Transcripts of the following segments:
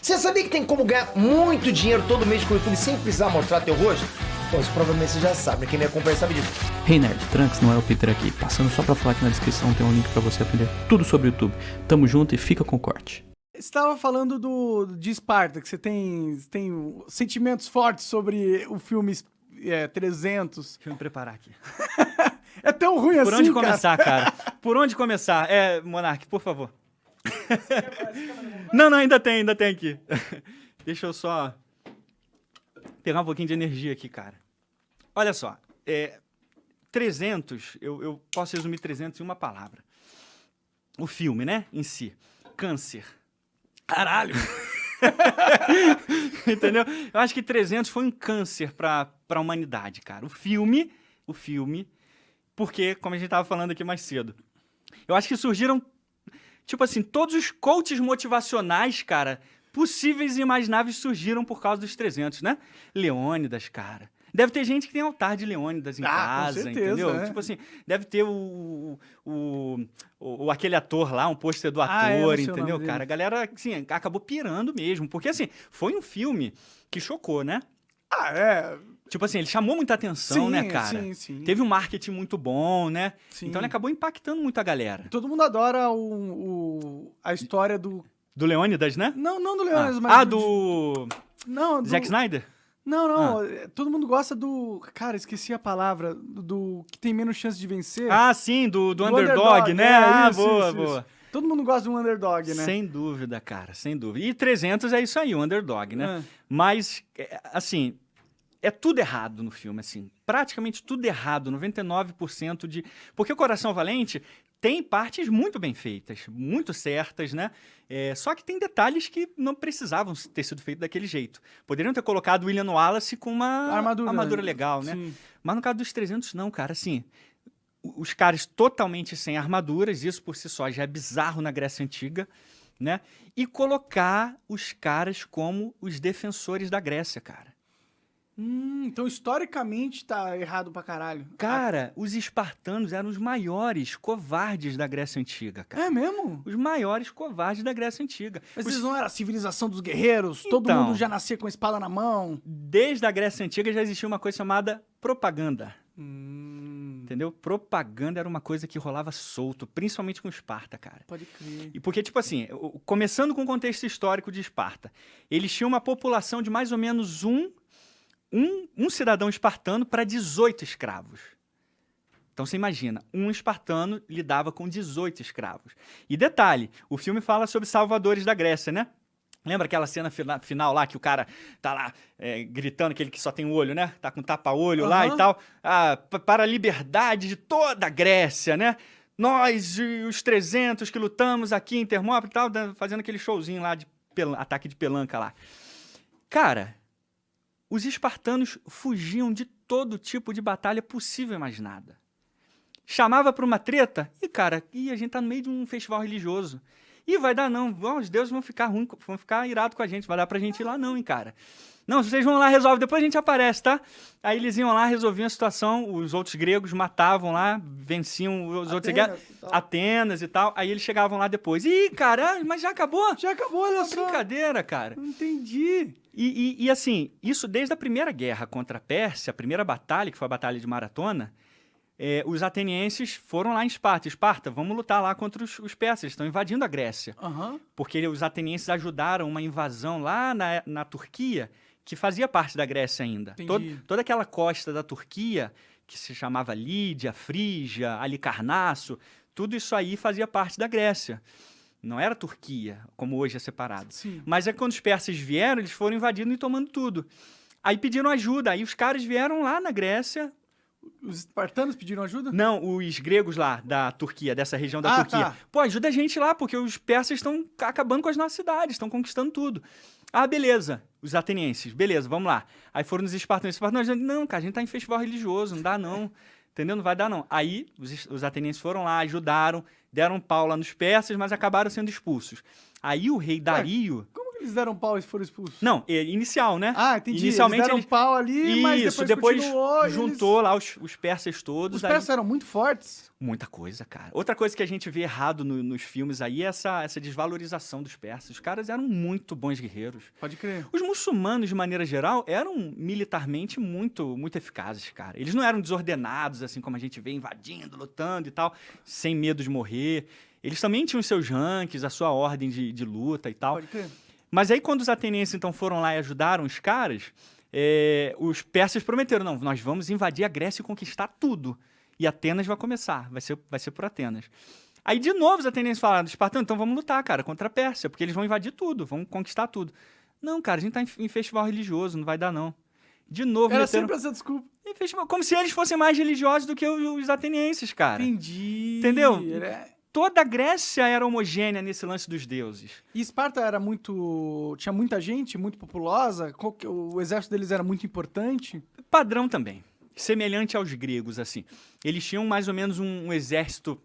Você sabia que tem como ganhar muito dinheiro todo mês com o YouTube sem precisar mostrar teu rosto? Pô, isso provavelmente você já sabe, quem me acompanha sabe disso. Hey Nerd, Trunks, não é o Peter aqui. Passando só pra falar que na descrição tem um link pra você aprender tudo sobre o YouTube. Tamo junto e fica com o corte. Você estava falando de Esparta, que você tem sentimentos fortes sobre o filme 300. Deixa eu me preparar aqui. É tão ruim assim, Por onde cara? começar, cara? Por onde começar? Monark, por favor. Não, ainda tem aqui. Deixa eu só pegar um pouquinho de energia aqui, cara. Olha só, 300, eu posso resumir 300 em uma palavra. O filme, né, em si. Câncer. Caralho! Entendeu? Eu acho que 300 foi um câncer pra humanidade, cara. O filme, porque, como a gente tava falando aqui mais cedo, eu acho que surgiram, tipo assim, todos os coaches motivacionais, cara, possíveis e imagináveis surgiram por causa dos 300, né? Leônidas, cara. Deve ter gente que tem altar de Leônidas em casa, com certeza, entendeu? né? Tipo assim, deve ter aquele ator lá, um pôster do ator, eu não sei o entendeu, nome cara? A galera, assim, acabou pirando mesmo. Porque, assim, foi um filme que chocou, né? Tipo assim, ele chamou muita atenção, Sim, né, cara? sim. Teve um marketing muito bom, né? Sim. Então ele acabou impactando muito a galera. Todo mundo adora a história do... Do Leônidas, né? Não do Leônidas, mas... Não, do... Zack Snyder? Não. Todo mundo gosta do... Cara, esqueci a palavra. Do que tem menos chance de vencer. Ah, sim, do underdog, né? Boa. Todo mundo gosta de um underdog, né? Sem dúvida, cara, sem dúvida. E 300 é isso aí, o underdog, né? Mas, assim, é tudo errado no filme, assim. Praticamente tudo errado, 99% de... Porque o Coração Valente tem partes muito bem feitas, muito certas, né? Só que tem detalhes que não precisavam ter sido feitos daquele jeito. Poderiam ter colocado o William Wallace com uma armadura legal, né? Sim. Mas no caso dos 300, não, cara, assim... Os caras totalmente sem armaduras, isso por si só já é bizarro na Grécia Antiga, né? E colocar os caras como os defensores da Grécia, cara. Então historicamente tá errado pra caralho. Cara, os espartanos eram os maiores covardes da Grécia Antiga, cara. É mesmo? Os maiores covardes da Grécia Antiga. Mas eles não eram a civilização dos guerreiros? Todo Então. mundo já nascia com a espada na mão? Desde a Grécia Antiga já existia uma coisa chamada propaganda. Entendeu? Propaganda era uma coisa que rolava solto, principalmente com Esparta, cara. Pode crer. E porque, tipo assim, começando com o contexto histórico de Esparta, eles tinham uma população de mais ou menos um cidadão espartano para 18 escravos. Então você imagina, um espartano lidava com 18 escravos. E detalhe, o filme fala sobre salvadores da Grécia, né? Lembra aquela cena final lá que o cara tá lá gritando, aquele que só tem o olho, né? Tá com tapa-olho lá e tal. Para a liberdade de toda a Grécia, né? Nós, os 300 que lutamos aqui em Termópila e tal, fazendo aquele showzinho lá de ataque de pelanca lá. Cara, os espartanos fugiam de todo tipo de batalha possível e imaginada. Chamava pra uma treta e, cara, a gente tá no meio de um festival religioso. E vai dar não, os deuses vão ficar ruim, vão ficar irados com a gente, vai dar pra gente ir lá não, hein, cara. Não, vocês vão lá, resolve, depois a gente aparece, tá? Aí eles iam lá, resolviam a situação, os outros gregos matavam lá, venciam os outros Atenas e tal, aí eles chegavam lá depois. Ih, cara, mas já acabou? Já acabou, olha só. Brincadeira, cara. Não entendi. E assim, isso desde a primeira guerra contra a Pérsia, a primeira batalha, que foi a Batalha de Maratona, os atenienses foram lá em Esparta. Esparta, vamos lutar lá contra os persas, estão invadindo a Grécia. Porque os atenienses ajudaram uma invasão lá na Turquia, que fazia parte da Grécia ainda. Toda aquela costa da Turquia, que se chamava Lídia, Frígia, Alicarnasso, tudo isso aí fazia parte da Grécia. Não era Turquia, como hoje é separado. Sim. Mas quando os persas vieram, eles foram invadindo e tomando tudo. Aí pediram ajuda, aí os caras vieram lá na Grécia. Os espartanos pediram ajuda? Não, os gregos lá da Turquia, dessa região da Turquia. Tá. Pô, ajuda a gente lá, porque os persas estão acabando com as nossas cidades, estão conquistando tudo. Ah, beleza. Os atenienses, beleza, vamos lá. Aí foram os espartanos. Os espartanos, não, cara, a gente tá em festival religioso, não dá não. Entendeu? Não vai dar não. Aí os atenienses foram lá, ajudaram, deram um pau lá nos persas, mas acabaram sendo expulsos. Aí o rei Dario... Como que Eles deram pau e foram expulsos? Não, inicial, né? Ah, entendi. Inicialmente eles deram pau ali, mas Isso, depois depois continuou, juntou lá os persas todos. Os persas eram muito fortes. Muita coisa, cara. Outra coisa que a gente vê errado nos filmes aí é essa desvalorização dos persas. Os caras eram muito bons guerreiros. Pode crer. Os muçulmanos, de maneira geral, eram militarmente muito, muito eficazes, cara. Eles não eram desordenados, assim como a gente vê, invadindo, lutando e tal, sem medo de morrer. Eles também tinham seus ranks, a sua ordem de luta e tal. Pode crer. Mas aí, quando os atenienses, então, foram lá e ajudaram os caras, os persas prometeram, não, nós vamos invadir a Grécia e conquistar tudo. E Atenas vai começar, vai ser por Atenas. Aí, de novo, os atenienses falaram, espartanos, então vamos lutar, cara, contra a Pérsia, porque eles vão invadir tudo, vão conquistar tudo. Não, cara, a gente tá em festival religioso, não vai dar, não. De novo, Era sempre essa desculpa. em festival, como se eles fossem mais religiosos do que os atenienses, cara. Entendi. Entendeu? Toda Toda a Grécia era homogênea nesse lance dos deuses. E Esparta era tinha muita gente, muito populosa? O exército deles era muito importante? Padrão também. Semelhante aos gregos, assim. Eles tinham mais ou menos um exército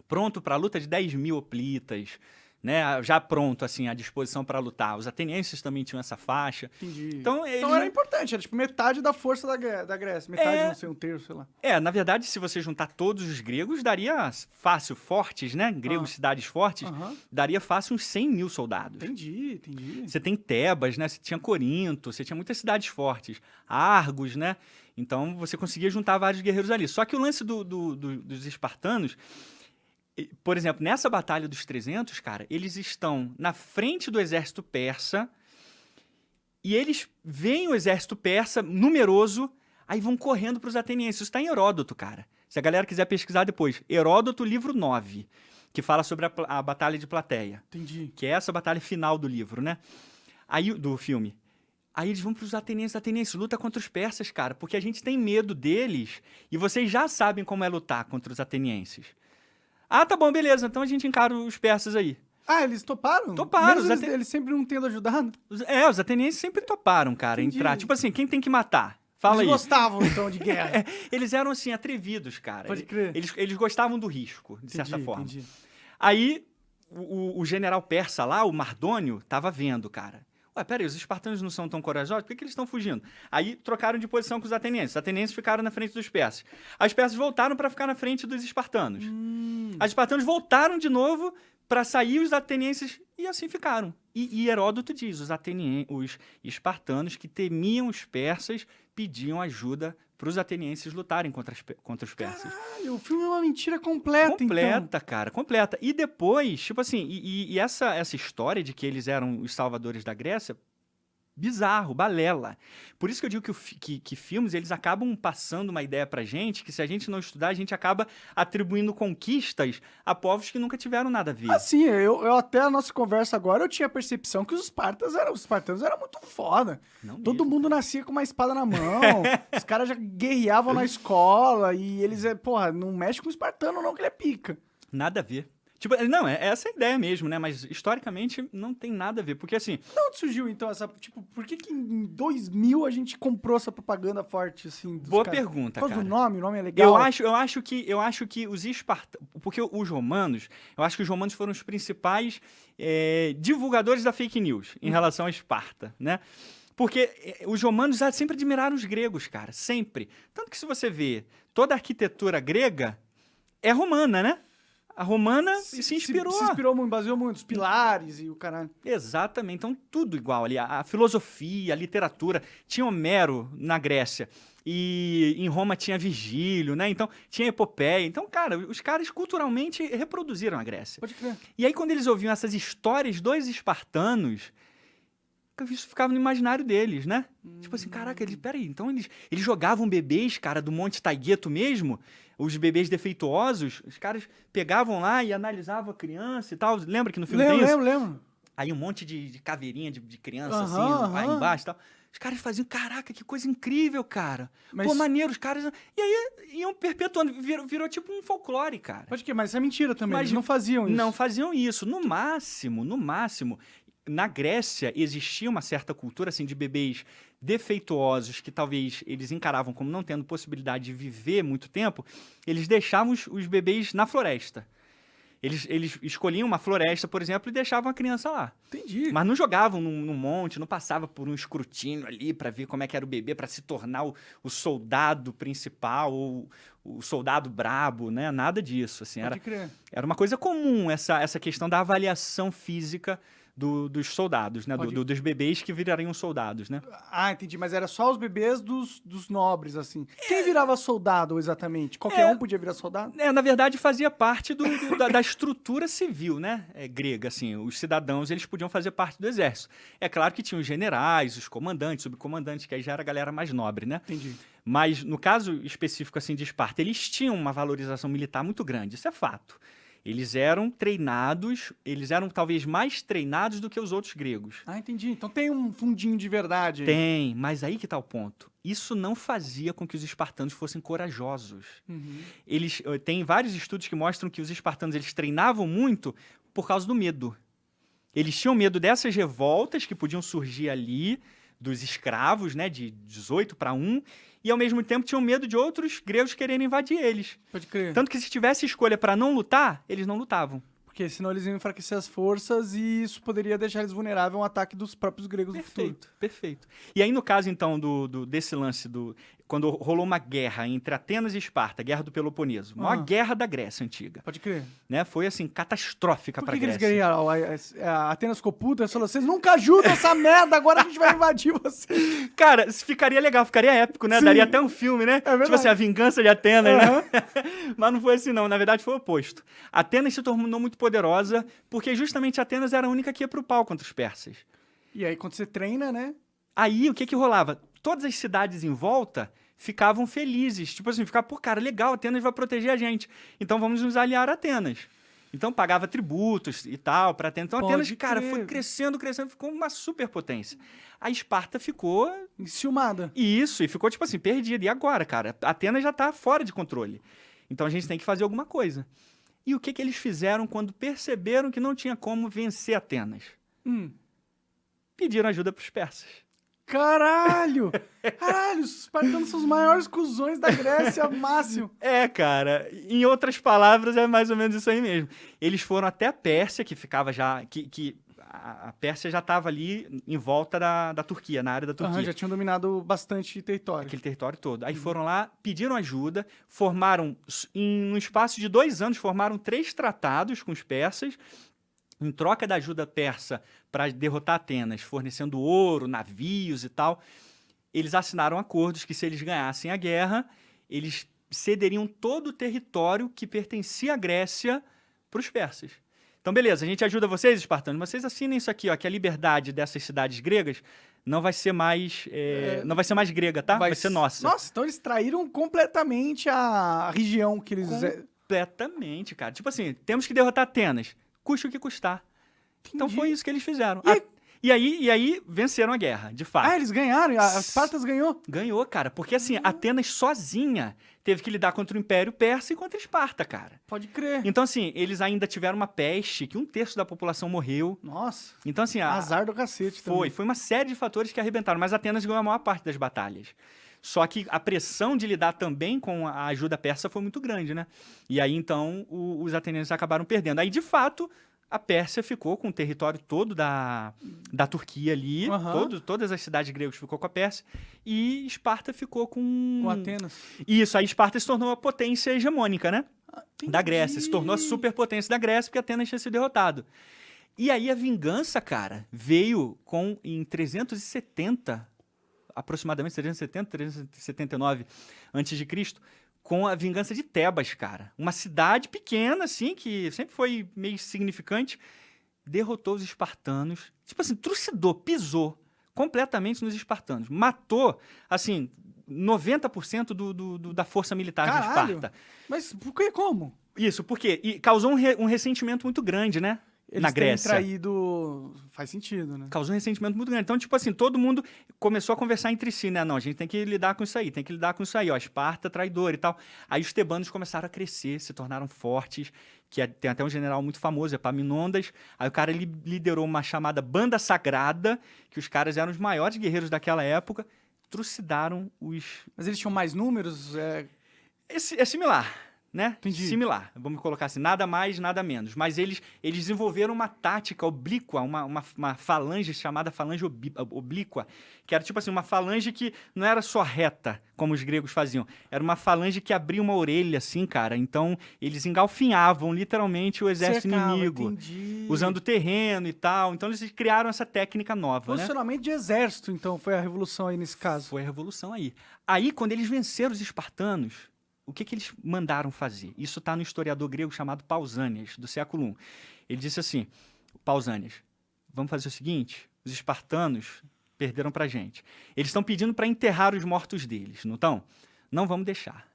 pronto para a luta de 10 mil hoplitas, né? Já pronto, assim, à disposição para lutar. Os atenienses também tinham essa faixa. Entendi. Então, era importante, era tipo metade da força da Grécia. Metade, não sei, um terço, sei lá. Na verdade, se você juntar todos os gregos, daria fácil, fortes, né? Gregos, cidades fortes, daria fácil uns 100 mil soldados. Entendi. Você tem Tebas, né? Você tinha Corinto, você tinha muitas cidades fortes. Argos, né? Então, você conseguia juntar vários guerreiros ali. Só que o lance dos espartanos, por exemplo, nessa Batalha dos 300, cara, eles estão na frente do exército persa e eles veem o exército persa numeroso, aí vão correndo para os atenienses. Isso está em Heródoto, cara. Se a galera quiser pesquisar depois. Heródoto, livro 9, que fala sobre a Batalha de Plateia. Entendi. Que é essa batalha final do livro, né? Aí, do filme. Aí eles vão para os atenienses, luta contra os persas, cara, porque a gente tem medo deles e vocês já sabem como é lutar contra os atenienses. Ah, tá bom, beleza, então a gente encara os persas aí. Ah, eles toparam? Toparam. Mesmo eles sempre não tendo ajudado? Os atenienses sempre toparam, cara, entrar. Tipo assim, quem tem que matar? Fala aí. Eles gostavam, então, de guerra. Eles eram, assim, atrevidos, cara. Pode crer. Eles gostavam do risco, de certa forma. Entendi. Aí, o general persa lá, o Mardônio, tava vendo, cara. Ué, peraí, os espartanos não são tão corajosos? Por que eles estão fugindo? Aí trocaram de posição com os atenienses. Os atenienses ficaram na frente dos persas. Os persas voltaram para ficar na frente dos espartanos. Os espartanos voltaram de novo para sair os atenienses e assim ficaram. E Heródoto diz, os espartanos que temiam os persas pediam ajuda para os atenienses lutarem contra os persas. Caralho, o filme é uma mentira completa, Completa, cara, completa. E depois, tipo assim, essa história de que eles eram os salvadores da Grécia, bizarro, balela. Por isso que eu digo que filmes, eles acabam passando uma ideia pra gente, que se a gente não estudar, a gente acaba atribuindo conquistas a povos que nunca tiveram nada a ver. Assim, eu até a nossa conversa agora, eu tinha a percepção que os espartanos eram muito foda. Não Todo mesmo. mundo nascia com uma espada na mão, os caras já guerreavam na escola, e eles, porra, não mexe com o espartano não, que ele é pica. Nada a ver. Tipo, não, é essa a ideia mesmo, né? Mas historicamente não tem nada a ver. Porque assim, De onde surgiu, então, por que em 2000 a gente comprou essa propaganda forte, assim? Dos boa caras? pergunta, Por causa cara. do nome, o nome é legal. Eu acho que os espartanos... Porque os romanos... Eu acho que os romanos foram os principais divulgadores da fake news em relação a Esparta, né? Porque os romanos sempre admiraram os gregos, cara. Sempre. Tanto que se você vê toda a arquitetura grega é romana, né? A romana se inspirou. Se inspirou muito, baseou muito, os pilares e o caralho. Exatamente. Então, tudo igual ali. A filosofia, a literatura. Tinha Homero na Grécia. E em Roma tinha Virgílio, né? Então, tinha epopeia. Então, cara, os caras culturalmente reproduziram a Grécia. Pode crer. E aí, quando eles ouviam essas histórias dos espartanos, isso ficava no imaginário deles, né? Tipo assim, caraca, peraí, então eles jogavam bebês, cara, do Monte Taigeto mesmo, os bebês defeituosos, os caras pegavam lá e analisavam a criança e tal. Lembra que no filme tem isso? Lembro. Aí um monte de caveirinha de criança, Aham, assim, lá embaixo e tal. Os caras faziam, caraca, que coisa incrível, cara. Mas- Pô, maneiro, os caras... E aí iam perpetuando, virou tipo um folclore, cara. Pode crer, mas isso é mentira também, Mas eles não faziam isso. Não faziam isso. No máximo, na Grécia existia uma certa cultura assim de bebês defeituosos que talvez eles encaravam como não tendo possibilidade de viver muito tempo, eles deixavam os bebês na floresta. Eles escolhiam uma floresta, por exemplo, e deixavam a criança lá. Entendi. Mas não jogavam num monte, não passava por um escrutínio ali pra ver como é que era o bebê, pra se tornar o soldado principal ou o soldado brabo, né? Nada disso, assim. Pode crer. Era uma coisa comum essa questão da avaliação física dos soldados, né? Dos bebês que virariam soldados, né? Ah, entendi. Mas era só os bebês dos nobres, assim. Quem virava soldado, exatamente? Qualquer um podia virar soldado? Na verdade, fazia parte da estrutura civil, né? Grega, assim. Os cidadãos, eles podiam fazer parte do exército. É claro que tinham os generais, os comandantes, subcomandantes, que aí já era a galera mais nobre, né? Entendi. Mas, no caso específico, assim, de Esparta, eles tinham uma valorização militar muito grande. Isso é fato. Eles eram treinados, eles eram talvez mais treinados do que os outros gregos. Ah, entendi. Então tem um fundinho de verdade aí. Tem, mas aí que tá o ponto. Isso não fazia com que os espartanos fossem corajosos. Uhum. Tem vários estudos que mostram que os espartanos eles treinavam muito por causa do medo. Eles tinham medo dessas revoltas que podiam surgir ali, dos escravos, né, de 18 para 1, e ao mesmo tempo tinham medo de outros gregos quererem invadir eles. Pode crer. Tanto que se tivesse escolha para não lutar, eles não lutavam. Porque senão eles iam enfraquecer as forças e isso poderia deixar eles vulneráveis a um ataque dos próprios gregos no futuro. Perfeito, perfeito. E aí, no caso, então, desse lance quando rolou uma guerra entre Atenas e Esparta, a Guerra do Peloponeso, a maior guerra da Grécia Antiga, Pode crer. né? Foi, assim, catastrófica Por para a que eles Grécia. ganharam? A Atenas ficou puta e falou, vocês nunca ajudam essa merda, agora a gente vai invadir vocês. Cara, ficaria legal, ficaria épico, né? Sim. Daria até um filme, né? verdade. Tipo assim, a vingança de Atenas, né? Mas não foi assim, não. Na verdade, foi o oposto. Atenas se tornou muito poderosa porque justamente Atenas era a única que ia pro pau contra os persas. E aí, quando você treina, né? Aí, o que rolava? Todas as cidades em volta ficavam felizes. Tipo assim, pô, cara, legal, Atenas vai proteger a gente. Então, vamos nos aliar a Atenas. Então, pagava tributos e tal pra Atenas. Então, Pode Atenas, cara, crer. foi crescendo, ficou uma superpotência. A Esparta ficou Enciumada. Isso, e ficou, tipo assim, perdida. E agora, cara? Atenas já tá fora de controle. Então a gente tem que fazer alguma coisa. E o que eles fizeram quando perceberam que não tinha como vencer Atenas? Pediram ajuda pros persas. Caralho! Caralho, os espartanos são os maiores cuzões da Grécia, máximo. Cara, em outras palavras, é mais ou menos isso aí mesmo. Eles foram até a Pérsia, que ficava já... A Pérsia já estava ali em volta da Turquia, na área da Turquia. Já tinham dominado bastante território. Aquele território todo. Aí foram lá, pediram ajuda, formaram, em um espaço de 2 anos, formaram 3 tratados com os persas, em troca da ajuda persa para derrotar Atenas, fornecendo ouro, navios e tal. Eles assinaram acordos que, se eles ganhassem a guerra, eles cederiam todo o território que pertencia à Grécia para os persas. Então, beleza, a gente ajuda vocês, espartanos, mas vocês assinem isso aqui, ó, que a liberdade dessas cidades gregas não vai ser mais, não vai ser mais grega, tá? Vai ser nossa. Nossa, então eles traíram completamente a região que eles... Completamente, cara. Tipo assim, temos que derrotar Atenas, custe o que custar. Então foi isso que eles fizeram. E aí venceram a guerra, de fato. Ah, eles ganharam? A Espartas ganhou? Ganhou, cara. Porque assim, Atenas sozinha teve que lidar contra o Império Persa e contra a Esparta, cara. Pode crer. Então assim, eles ainda tiveram uma peste, que 1/3 da população morreu. Nossa. Então assim... Azar do cacete também. Foi uma série de fatores que arrebentaram, mas Atenas ganhou a maior parte das batalhas. Só que a pressão de lidar também com a ajuda persa foi muito grande, né? E aí, então, os atenienses acabaram perdendo. Aí, de fato, a Pérsia ficou com o território todo da Turquia ali, todas as cidades gregas ficou com a Pérsia, e Esparta ficou com Atenas. Isso, aí Esparta se tornou a potência hegemônica, né? Da Grécia, se tornou a superpotência da Grécia, porque Atenas tinha sido derrotado. E aí a vingança, cara, veio em 370, aproximadamente 370, 379 a.C., com a vingança de Tebas, cara. Uma cidade pequena, assim, que sempre foi meio significante, derrotou os espartanos. Tipo assim, trucidou, pisou completamente nos espartanos. Matou, assim, 90% da força militar de Esparta. Mas por que, como? Isso, por quê? E causou um ressentimento muito grande, né? Eles na Grécia. terem traído... Faz sentido, né? Causou um ressentimento muito grande. Então, tipo assim, todo mundo começou a conversar entre si, né? Não, a gente tem que lidar com isso aí, ó, Esparta, traidor e tal. Aí os tebanos começaram a crescer, se tornaram fortes, tem até um general muito famoso, Epaminondas. Aí o cara liderou uma chamada Banda Sagrada, que os caras eram os maiores guerreiros daquela época, trucidaram os... Mas eles tinham mais números? É similar. né? Entendi. Similar, vamos colocar assim, nada mais, nada menos. Mas eles desenvolveram uma tática oblíqua, uma falange chamada falange oblíqua, que era tipo assim, uma falange que não era só reta, como os gregos faziam. Era uma falange que abria uma orelha, assim, cara. Então, eles engalfinhavam literalmente o exército Cercava, inimigo, entendi. usando terreno e tal. Então, eles criaram essa técnica nova, né? Posicionamento de exército, então, foi a revolução aí nesse caso. Foi a revolução aí. Aí, quando eles venceram os espartanos, o que eles mandaram fazer? Isso está no historiador grego chamado Pausanias, do século I. Ele disse assim, Pausanias, vamos fazer o seguinte, os espartanos perderam pra gente. Eles estão pedindo para enterrar os mortos deles, não estão? Não vamos deixar.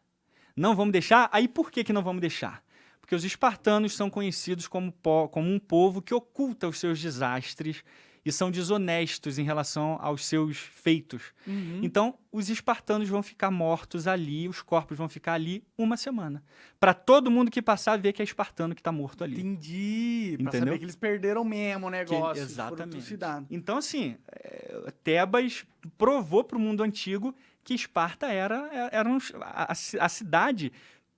Não vamos deixar? Aí por que não vamos deixar? Porque os espartanos são conhecidos como um povo que oculta os seus desastres e são desonestos em relação aos seus feitos. Então, os espartanos vão ficar mortos ali, os corpos vão ficar ali uma semana. Para todo mundo que passar, ver que é espartano que está morto ali. Entendi. Pra Entendeu? saber que eles perderam mesmo o negócio. Exatamente. Exatamente. Então, assim, Tebas provou para o mundo antigo que Esparta era a cidade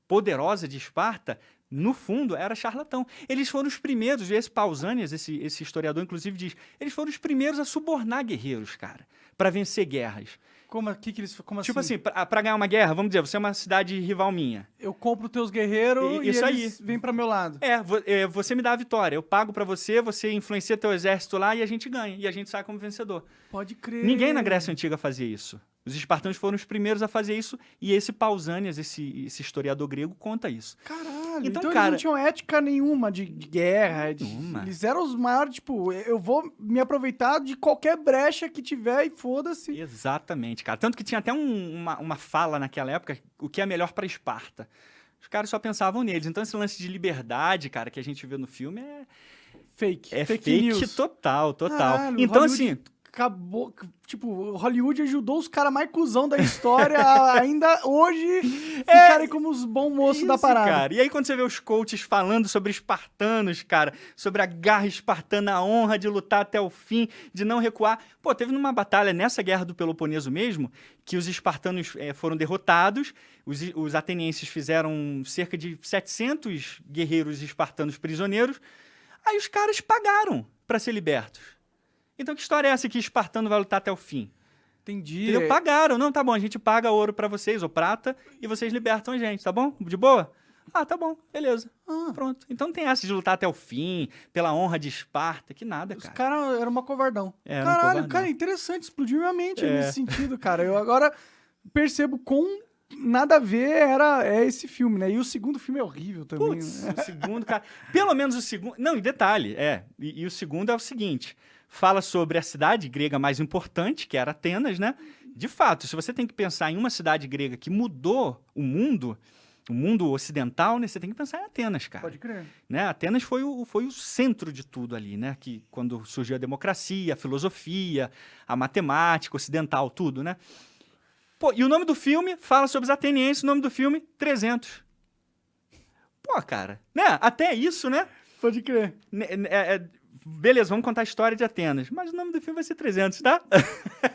poderosa de Esparta. No fundo, era charlatão. Eles foram os primeiros, e esse Pausanias, esse historiador, inclusive, diz, eles foram os primeiros a subornar guerreiros, cara, para vencer guerras. Como Tipo assim? assim, para ganhar uma guerra, vamos dizer, você é uma cidade rival minha. Eu compro teus guerreiros e Isso eles vêm pra meu lado. Você me dá a vitória, eu pago para você influencia teu exército lá e a gente ganha, e a gente sai como vencedor. Pode crer. Ninguém na Grécia Antiga fazia isso. Os espartanos foram os primeiros a fazer isso, e esse Pausanias, esse historiador grego, conta isso. Caralho, Então, eles cara, não tinham ética nenhuma de guerra. Nenhuma. Eles eram os maiores, tipo, eu vou me aproveitar de qualquer brecha que tiver e foda-se. Exatamente, cara. Tanto que tinha até uma fala naquela época, o que é melhor para Esparta. Os caras só pensavam neles. Então esse lance de liberdade, cara, que a gente vê no filme é fake news. total. Caralho, Então Hollywood assim, acabou, tipo, Hollywood ajudou os caras mais cuzão da história a ainda hoje ficarem como os bons moços da isso, parada. cara. E aí quando você vê os coaches falando sobre espartanos, cara, sobre a garra espartana, a honra de lutar até o fim, de não recuar. Pô, teve numa batalha nessa guerra do Peloponeso mesmo, que os espartanos foram derrotados, os atenienses fizeram cerca de 700 guerreiros espartanos prisioneiros, aí os caras pagaram para ser libertos. Então, que história é essa que espartano vai lutar até o fim? Entendi. Entendeu? Pagaram. Não, tá bom, a gente paga ouro pra vocês, ou prata, e vocês libertam a gente, tá bom? De boa? Ah, tá bom, beleza. Pronto. Então não tem essa de lutar até o fim, pela honra de Esparta, que nada, Os cara. caras eram uma covardão. Era um Caralho, covardão. cara, interessante. Explodiu minha mente nesse sentido, cara. Eu agora percebo com nada a ver é esse filme, né? E o segundo filme é horrível também. Putz, o segundo, cara. Pelo menos o segundo. Não, e detalhe, E o segundo é o seguinte: fala sobre a cidade grega mais importante, que era Atenas, né? De fato, se você tem que pensar em uma cidade grega que mudou o mundo ocidental, né? Você tem que pensar em Atenas, cara. Pode crer. Né? Atenas foi o centro de tudo ali, né? Que quando surgiu a democracia, a filosofia, a matemática ocidental, tudo, né? Pô, e o nome do filme fala sobre os atenienses, o nome do filme, 300. Pô, cara, né? Até isso, né? Pode crer. Beleza, vamos contar a história de Atenas, mas o nome do filme vai ser 300, tá?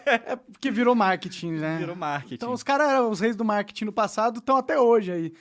É porque virou marketing, né? Virou marketing. Então os caras eram os reis do marketing no passado, estão até hoje aí.